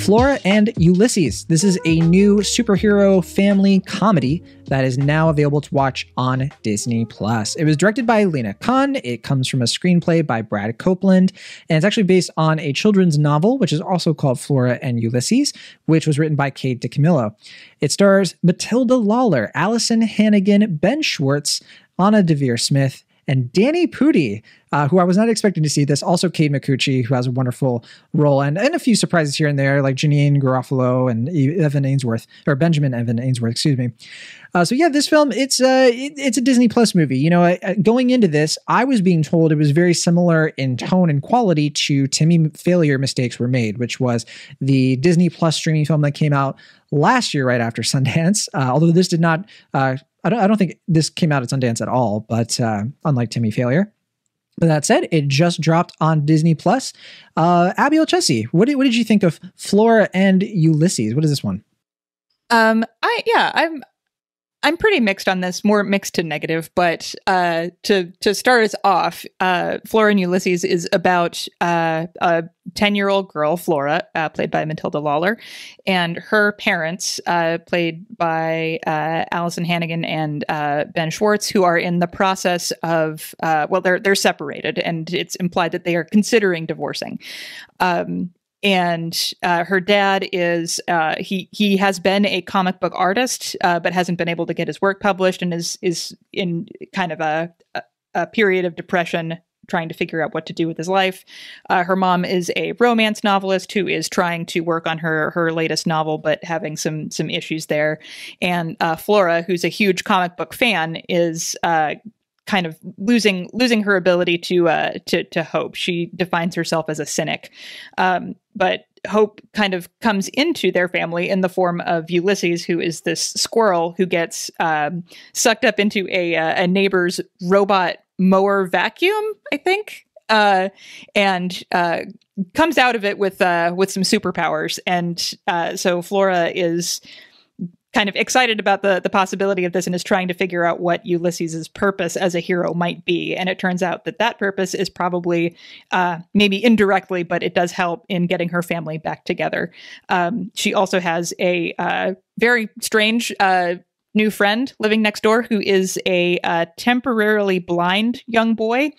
Flora and Ulysses. This is a new superhero family comedy that is now available to watch on Disney+. It was directed by Lena Khan. It comes from a screenplay by Brad Copeland, and it's actually based on a children's novel, which is also called Flora and Ulysses, which was written by Kate DiCamillio. It stars Matilda Lawler, Alyson Hannigan, Ben Schwartz, Anna Deavere Smith, and Danny Pudi, who I was not expecting to see this. Also Kate Micucci, who has a wonderful role, and a few surprises here and there, like Janine Garofalo and Evan Ainsworth, or Benjamin Evan Ainsworth, excuse me. So yeah, this film, it's a Disney Plus movie. You know, going into this, I was being told it was very similar in tone and quality to Timmy Failure Mistakes Were Made, which was the Disney Plus streaming film that came out last year right after Sundance. Although this did not, I don't think this came out at Sundance at all, but unlike Timmy Failure. But that said, it just dropped on Disney Plus. Abiel Chessie, what did you think of Flora and Ulysses? What is this one? I'm pretty mixed on this, more mixed to negative, but to start us off, Flora and Ulysses is about a 10-year-old girl, Flora, played by Matilda Lawler, and her parents, played by Alyson Hannigan and Ben Schwartz, who are in the process of, they're separated, and it's implied that they are considering divorcing. And her dad is he has been a comic book artist, but hasn't been able to get his work published, and is in kind of a period of depression, trying to figure out what to do with his life. Her mom is a romance novelist who is trying to work on her latest novel, but having some issues there. And Flora, who's a huge comic book fan, is kind of losing her ability to hope. She defines herself as a cynic. But hope kind of comes into their family in the form of Ulysses, who is this squirrel who gets sucked up into a neighbor's robot mower vacuum, I think, and comes out of it with some superpowers. And so Flora is kind of excited about the possibility of this and is trying to figure out what Ulysses's purpose as a hero might be. And it turns out that purpose is probably, maybe indirectly, but it does help in getting her family back together. She also has a very strange new friend living next door who is a temporarily blind young boy,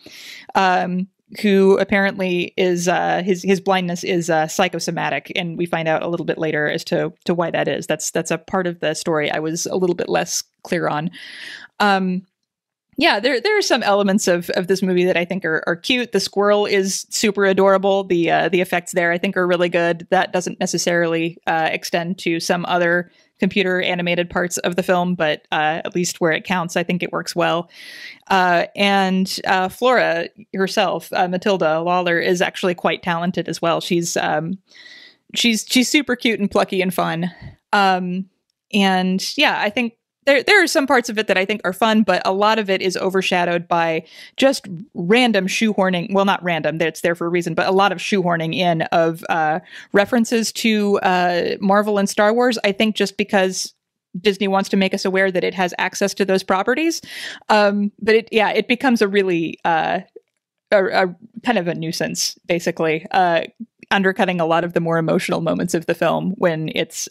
who apparently is his blindness is psychosomatic, and we find out a little bit later as to why that is. That's a part of the story I was a little bit less clear on. There are some elements of this movie that I think are cute. The squirrel is super adorable. The effects there I think are really good. That doesn't necessarily extend to some other computer animated parts of the film, but at least where it counts, I think it works well. And Flora herself, Matilda Lawler, is actually quite talented as well. She's super cute and plucky and fun. And yeah, I think there are some parts of it that I think are fun, but a lot of it is overshadowed by just random shoehorning. Well, not random, it's there for a reason, but a lot of shoehorning in of references to Marvel and Star Wars. I think just because Disney wants to make us aware that it has access to those properties. But it becomes a really a kind of a nuisance, basically, undercutting a lot of the more emotional moments of the film when it's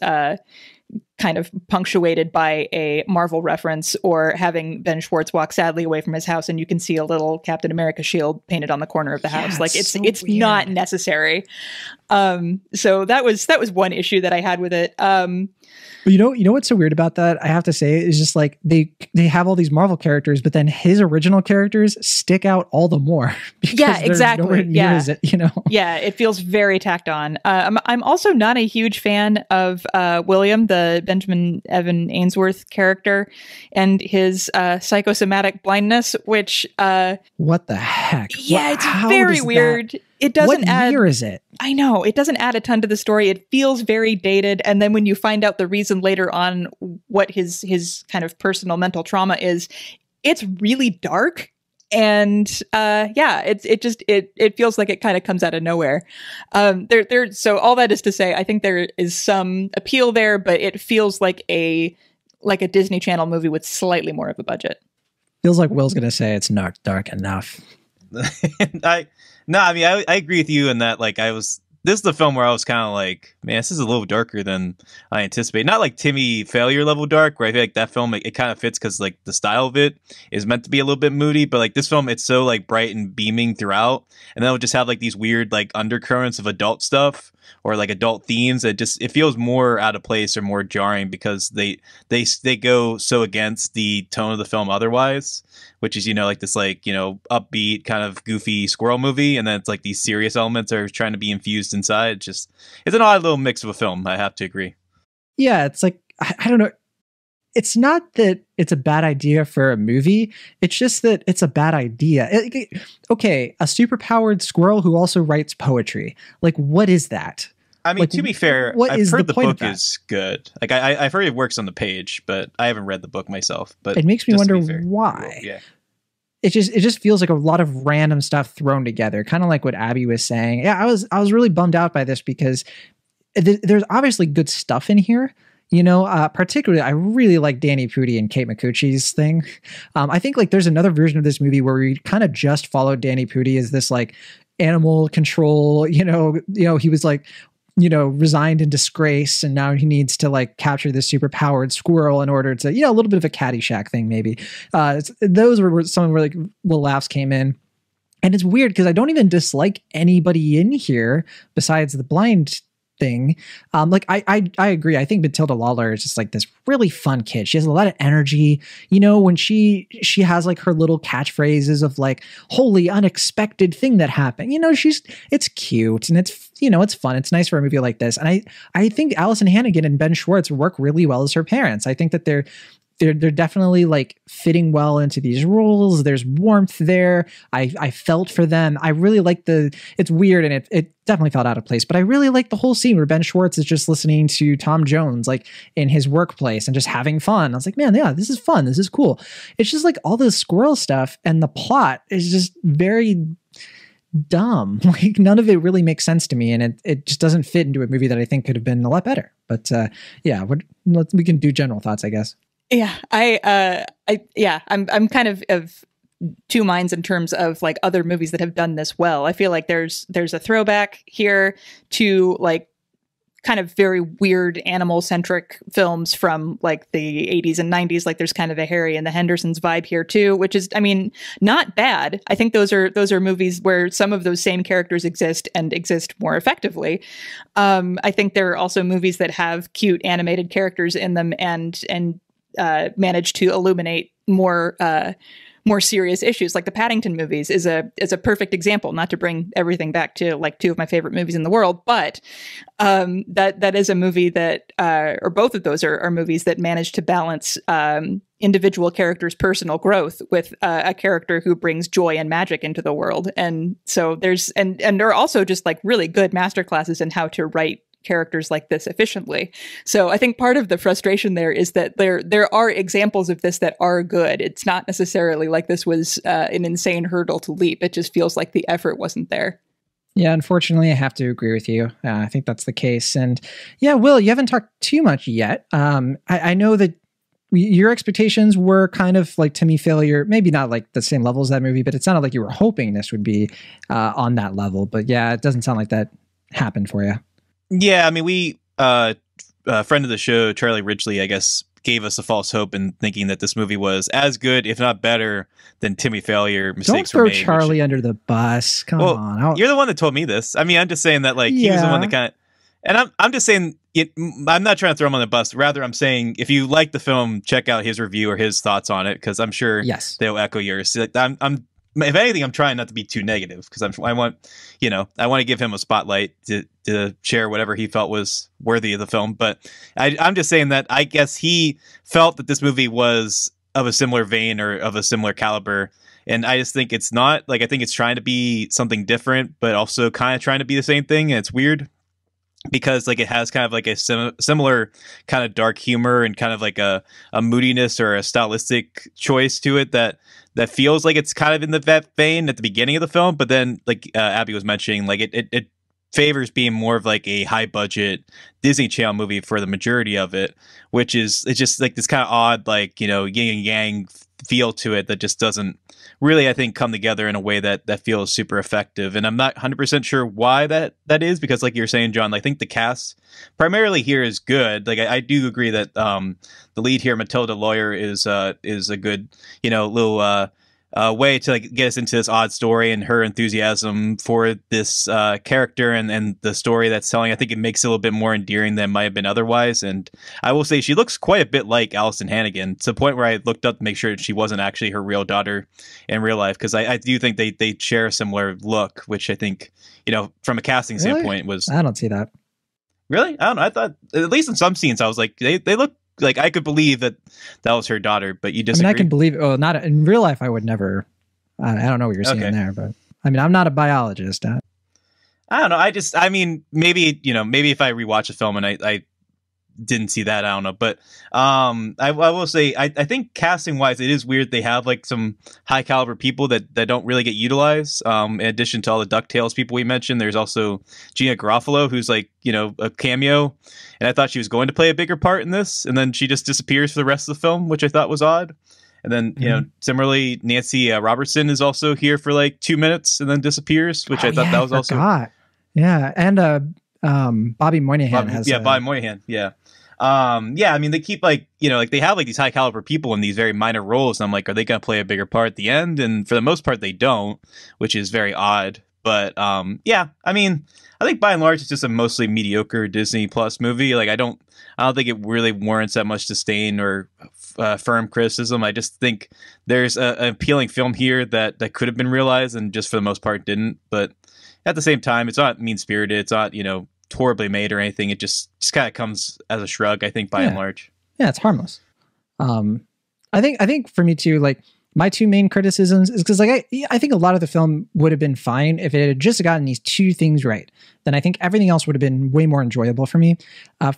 kind of punctuated by a Marvel reference, or having Ben Schwartz walk sadly away from his house and you can see a little Captain America shield painted on the corner of the house. Like it's not necessary. So that was one issue that I had with it. You know what's so weird about that? I have to say is just like they have all these Marvel characters, but then his original characters stick out all the more. Yeah, exactly. Yeah, it feels very tacked on. I'm also not a huge fan of William, the Benjamin Evan Ainsworth character, and his psychosomatic blindness, which what the heck? Yeah, it's very weird. It doesn't add. What year is it? I know, it doesn't add a ton to the story. It feels very dated, and then when you find out the reason later on what his kind of personal mental trauma is, it's really dark. And it feels like it kind of comes out of nowhere. So all that is to say, I think there is some appeal there, but it feels like a Disney Channel movie with slightly more of a budget. Feels like Will's gonna say it's not dark enough. I agree with you in that. Like, I was this is the film where I was kind of like, man, this is a little darker than I anticipated. Not like Timmy Failure level dark, where I feel like that film, it kind of fits because like the style of it is meant to be a little bit moody, but like this film, it's so like bright and beaming throughout, and then it'll just have like these weird like undercurrents of adult stuff or like adult themes that just, it feels more out of place or more jarring because they go so against the tone of the film otherwise, which is, you know, like this like, you know, upbeat kind of goofy squirrel movie, and then it's like these serious elements are trying to be infused inside. It's an odd little mix of a film, I have to agree. Yeah, it's like, I don't know. It's not that it's a bad idea for a movie. It's just that it's a bad idea. Okay, a superpowered squirrel who also writes poetry. Like, what is that? I mean, like, to be fair, I've heard the book is good. Like, I've heard it works on the page, but I haven't read the book myself. But it makes me wonder why. Yeah. It just feels like a lot of random stuff thrown together, kind of like what Abby was saying. Yeah, I was really bummed out by this because there's obviously good stuff in here. You know, particularly, I really like Danny Pudi and Kate Micucci's thing. I think like there's another version of this movie where we kind of just followed Danny Pudi as this like animal control. You know, he was like, you know, resigned in disgrace, and now he needs to like capture this super powered squirrel in order to, you know, a little bit of a Caddyshack thing maybe. Those were some where like little laughs came in. And it's weird because I don't even dislike anybody in here besides the blind thing. Like I agree. I think Matilda Lawler is just like this really fun kid. She has a lot of energy. You know, when she has like her little catchphrases of like wholly unexpected thing that happened. You know, it's cute and it's, you know, it's fun. It's nice for a movie like this. And I think Alyson Hannigan and Ben Schwartz work really well as her parents. I think that they're definitely like fitting well into these roles. There's warmth there. I felt for them. I really like it's weird and it definitely felt out of place, but I really like the whole scene where Ben Schwartz is just listening to Tom Jones, like in his workplace and just having fun. I was like, man, yeah, this is fun. This is cool. It's just like all this squirrel stuff and the plot is just very dumb. Like none of it really makes sense to me. And it just doesn't fit into a movie that I think could have been a lot better. But yeah, we can do general thoughts, I guess. Yeah, I'm kind of two minds in terms of like other movies that have done this well. I feel like there's a throwback here to like kind of very weird animal centric films from like the 80s and 90s. Like there's kind of a Harry and the Hendersons vibe here too, which is, I mean, not bad. I think those are movies where some of those same characters exist and exist more effectively. I think there are also movies that have cute animated characters in them and manage to illuminate more serious issues. Like the Paddington movies is a perfect example, not to bring everything back to like two of my favorite movies in the world, but that is a movie that or both of those are movies that manage to balance individual characters' personal growth with a character who brings joy and magic into the world. And so there's and there are also just like really good masterclasses in how to write characters like this efficiently. So I think part of the frustration there is that there are examples of this that are good. It's not necessarily like this was an insane hurdle to leap. It just feels like the effort wasn't there. Yeah, unfortunately, I have to agree with you. I think that's the case. And yeah, Will, you haven't talked too much yet. I know that your expectations were kind of like Timmy Failure, maybe not like the same level as that movie, but it sounded like you were hoping this would be on that level. But yeah, it doesn't sound like that happened for you. Yeah, I mean, we a friend of the show, Charlie Ridgely, I guess, gave us a false hope in thinking that this movie was as good, if not better, than Timmy Failure. Mistakes Don't Were throw Made, Charlie under the bus. Come on. You're the one that told me this. I mean, I'm just saying that like he was the one that kind of, and I'm just saying I'm not trying to throw him on the bus. Rather, I'm saying if you like the film, check out his review or his thoughts on it, because I'm sure they'll echo yours. Like, if anything, I'm trying not to be too negative because I want to give him a spotlight to share whatever he felt was worthy of the film. But I'm just saying that I guess he felt that this movie was of a similar vein or of a similar caliber. And I just think it's not. Like, I think it's trying to be something different, but also kind of trying to be the same thing. And it's weird because like it has kind of like a similar kind of dark humor and kind of like a moodiness or a stylistic choice to it that feels like it's kind of in that vein at the beginning of the film. But then like Abby was mentioning, like it favors being more of like a high budget Disney Channel movie for the majority of it, which is, it's just like this kind of odd, like, yin and yang feel to it that just doesn't really, I think, come together in a way that feels super effective. And I'm not 100% sure why that is, because like you're saying, John, I think the cast primarily here is good. Like I do agree that the lead here, Matilda Lawler, is a good, little way to like get us into this odd story, and her enthusiasm for this character and the story that's telling. I think it makes it a little bit more endearing than it might have been otherwise. And I will say she looks quite a bit like Alyson Hannigan, to the point where I looked up to make sure that she wasn't actually her real daughter in real life, because I do think they share a similar look, which I think, from a casting standpoint was... I don't see that. Really? I don't know. I thought, at least in some scenes, I was like, they look like I could believe that was her daughter, but you disagree? I can believe it. Well, not in real life. I would never. I don't know what you're saying there, but I'm not a biologist. I don't know. Maybe if I rewatch a film and I didn't see that, I don't know. But I will say, I think casting wise, it is weird. They have like some high caliber people that don't really get utilized. In addition to all the DuckTales people we mentioned, there's also Gina Garofalo, who's like, a cameo. And I thought she was going to play a bigger part in this, and then she just disappears for the rest of the film, which I thought was odd. And then, similarly, Nancy Robertson is also here for like 2 minutes and then disappears, which I thought that was also... Yeah, and Bobby Moynihan Bobby Moynihan, yeah. They keep they have like these high caliber people in these very minor roles, and I'm like, are they going to play a bigger part at the end? And for the most part, they don't, which is very odd. But I think by and large, it's just a mostly mediocre Disney Plus movie. Like I don't think it really warrants that much disdain or firm criticism. I just think there's an appealing film here that could have been realized, and just for the most part didn't. But at the same time, it's not mean spirited. It's not horribly made or anything. It just kind of comes as a shrug, I think, by and large. Yeah, it's harmless. I think for me too, like my two main criticisms is because like I think a lot of the film would have been fine if it had just gotten these two things right. Then I think everything else would have been way more enjoyable for me.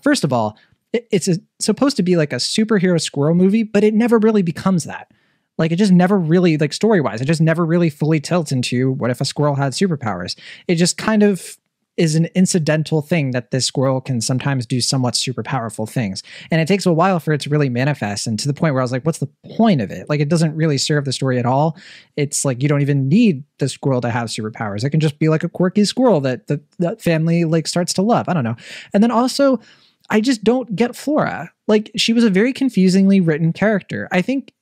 First of all, it's supposed to be like a superhero squirrel movie, but it never really becomes that. Like it just never really, like story-wise, it just never really fully tilts into what if a squirrel had superpowers. It just kind of is an incidental thing that this squirrel can sometimes do somewhat super powerful things. And it takes a while for it to really manifest, and to the point where I was like, what's the point of it? Like, it doesn't really serve the story at all. It's like, you don't even need the squirrel to have superpowers. It can just be like a quirky squirrel that family like starts to love. I don't know. And then also, I just don't get Flora. Like, she was a very confusingly written character. I think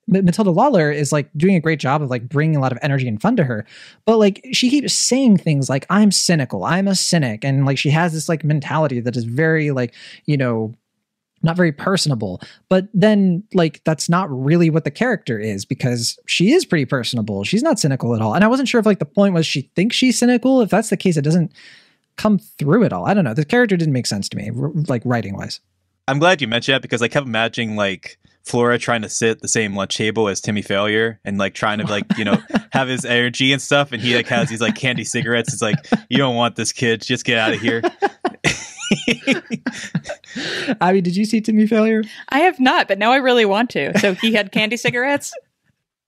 Matilda Lawler is like doing a great job of like bringing a lot of energy and fun to her, but like she keeps saying things like, I'm cynical, I'm a cynic. And like, she has this like mentality that is very like, not very personable, but then like, that's not really what the character is, because she is pretty personable. She's not cynical at all. And I wasn't sure if like the point was she thinks she's cynical. If that's the case, it doesn't come through at all. I don't know. The character didn't make sense to me, like writing wise. I'm glad you mentioned that, because I kept imagining like Flora trying to sit at the same lunch table as Timmy Failure and like trying to like, have his energy and stuff. And he like has these like candy cigarettes. It's like, you don't want this kid. Just get out of here. Abby, did you see Timmy Failure? I have not, but now I really want to. So he had candy cigarettes?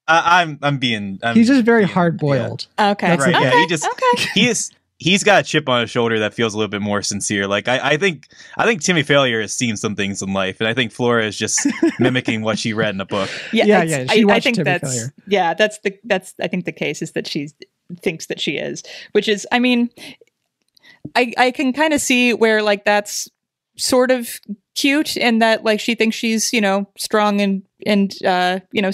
He's just very hard boiled. Yeah. Okay. Right. Okay. Yeah. He's got a chip on his shoulder that feels a little bit more sincere. Like I think Timmy Failure has seen some things in life, and I think Flora is just mimicking what she read in a book. Yeah. I think that's I think the case is that she thinks that she is, which is, I mean, I can kind of see where like that's sort of cute, and that like she thinks she's strong and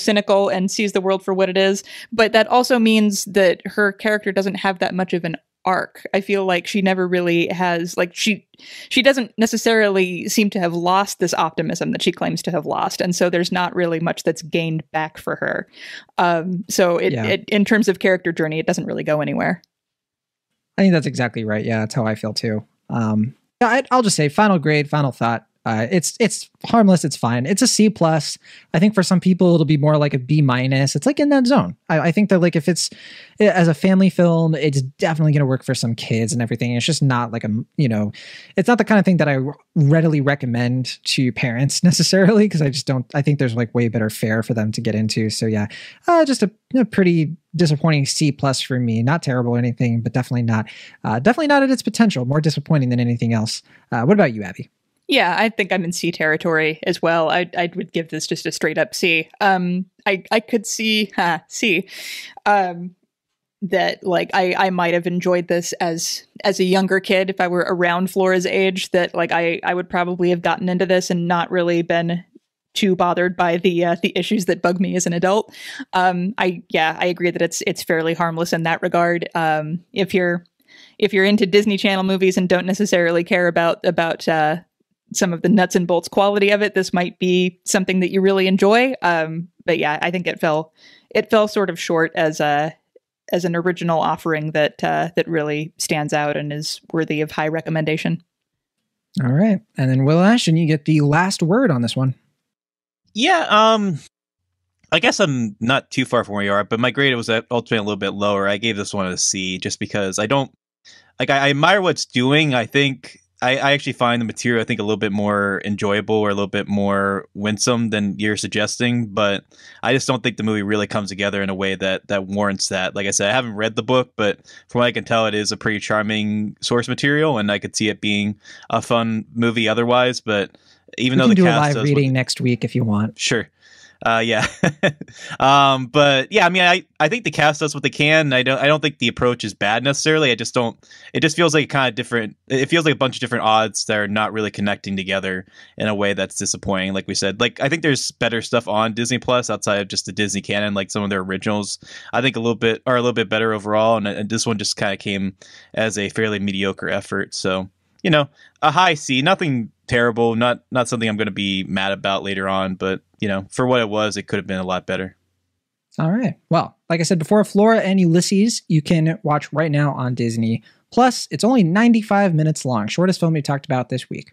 cynical and sees the world for what it is, but that also means that her character doesn't have that much of an arc. I feel like she never really has, like she doesn't necessarily seem to have lost this optimism that she claims to have lost, and so there's not really much that's gained back for her. So it in terms of character journey, it doesn't really go anywhere. I think that's exactly right. Yeah, that's how I feel too. I'll just say final grade, final thought. It's harmless. It's fine. It's a C+. I think for some people it'll be more like a B-. It's like in that zone. I think that like if it's as a family film, it's definitely going to work for some kids and everything. It's just not like it's not the kind of thing that I readily recommend to parents necessarily, because I think there's like way better fare for them to get into. So yeah, just a pretty disappointing C+ for me. Not terrible or anything, but definitely not at its potential. More disappointing than anything else. What about you, Abby? Yeah, I think I'm in C territory as well. I would give this just a straight up C. I could see C. That like I might have enjoyed this as a younger kid if I were around Flora's age. That like I would probably have gotten into this and not really been too bothered by the issues that bug me as an adult. I agree that it's fairly harmless in that regard. If you're into Disney Channel movies and don't necessarily care about some of the nuts and bolts quality of it, this might be something that you really enjoy. But yeah, I think it fell sort of short as an original offering that really stands out and is worthy of high recommendation. All right, and then Will Ashton, you get the last word on this one. Yeah, I guess I'm not too far from where you are, but my grade was ultimately a little bit lower. I gave this one a C just because I admire what it's doing. I think I actually find the material, I think, a little bit more enjoyable or a little bit more winsome than you're suggesting, but I just don't think the movie really comes together in a way that warrants that. Like I said, I haven't read the book, but from what I can tell, it is a pretty charming source material, and I could see it being a fun movie otherwise, but even though the cast does... We can do a live reading next week if you want. Sure. Yeah. But yeah, I mean, I think the cast does what they can. I don't think the approach is bad necessarily. It just feels like kind of different. It feels like a bunch of different odds that are not really connecting together in a way that's disappointing. Like we said, like I think there's better stuff on Disney Plus outside of just the Disney canon, like some of their originals. I think a little bit better overall. And this one just kind of came as a fairly mediocre effort. So, a high C, nothing terrible, not something I'm going to be mad about later on, but for what it was, it could have been a lot better. All right. Well, like I said before, Flora and Ulysses, you can watch right now on Disney Plus. It's only 95 minutes long. Shortest film we talked about this week.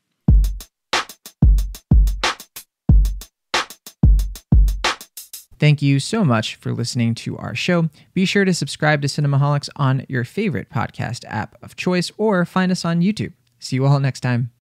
Thank you so much for listening to our show. Be sure to subscribe to Cinemaholics on your favorite podcast app of choice or find us on YouTube. See you all next time.